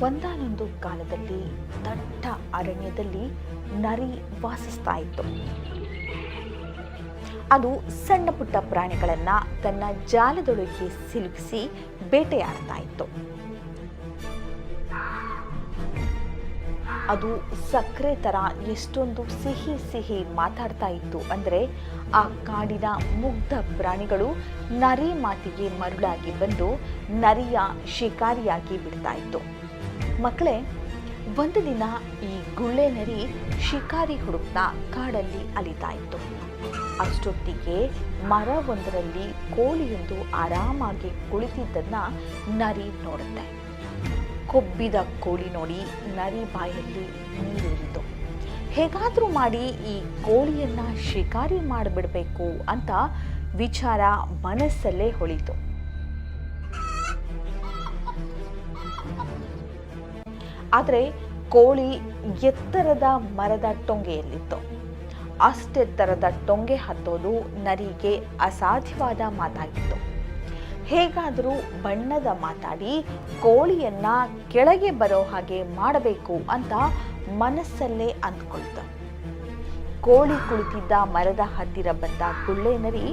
ಒಂದಾನೊಂದು ಕಾಲದಲ್ಲಿ ದಟ್ಟ ಅರಣ್ಯದಲ್ಲಿ ನರಿ ವಾಸಿಸ್ತಾ ಇತ್ತು. ಅದು ಸಣ್ಣ ಪುಟ್ಟ ಪ್ರಾಣಿಗಳನ್ನ ತನ್ನ ಜಾಲದೊಳಗೆ ಸಿಲುಕಿಸಿ ಬೇಟೆಯಾಡ್ತಾ ಇತ್ತು. ಅದು ಸಕ್ಕರೆ ತರ ಎಷ್ಟೊಂದು ಸಿಹಿ ಸಿಹಿ ಮಾತಾಡ್ತಾ ಇತ್ತು ಅಂದ್ರೆ ಆ ಕಾಡಿನ ಮುಗ್ಧ ಪ್ರಾಣಿಗಳು ನರಿ ಮಾತಿಗೆ ಮರುಳಾಗಿ ಬಂದು ನರಿಯ ಶಿಕಾರಿಯಾಗಿ ಬಿಡ್ತಾ ಇತ್ತು. ಮಕ್ಕಳೇ, ಒಂದು ದಿನ ಈ ಗುಳ್ಳೆ ನರಿ ಶಿಕಾರಿ ಹುಡುಕ್ತಾ ಕಾಡಲ್ಲಿ ಅಲಿತಾ ಇತ್ತು. ಅಷ್ಟೊತ್ತಿಗೆ ಮರವೊಂದರಲ್ಲಿ ಕೋಳಿಯೊಂದು ಆರಾಮಾಗಿ ಕುಳಿತಿದ್ದನ್ನ ನರಿ ನೋಡುತ್ತೆ. ಕೊಬ್ಬಿದ ಕೋಳಿ ನೋಡಿ ನರಿ ಬಾಯಲ್ಲಿ ನೀರೂರಿತು. ಹೇಗಾದ್ರೂ ಮಾಡಿ ಈ ಕೋಳಿಯನ್ನ ಶಿಕಾರಿ ಮಾಡಿಬಿಡ್ಬೇಕು ಅಂತ ವಿಚಾರ ಮನಸ್ಸಲ್ಲೇ ಹೊಳಿತು. ಆದರೆ ಕೋಳಿ ಎತ್ತರದ ಮರದ ಟೊಂಗೆಯಲ್ಲಿತ್ತು. ಅಷ್ಟೆತ್ತರದ ಟೊಂಗೆ ಹತ್ತೋದು ನರಿಗೆ ಅಸಾಧ್ಯವಾದ ಮಾತಾಗಿತ್ತು. ಹೇಗಾದರೂ ಬಣ್ಣದ ಮಾತಾಡಿ ಕೋಳಿಯನ್ನ ಕೆಳಗೆ ಬರೋ ಹಾಗೆ ಮಾಡಬೇಕು ಅಂತ ಮನಸ್ಸಲ್ಲೇ ಅಂದ್ಕೊಳ್ತು. ಕೋಳಿ ಕುಳಿತಿದ್ದ ಮರದ ಹತ್ತಿರ ಬಂದ ಗುಳ್ಳೆ ನರಿ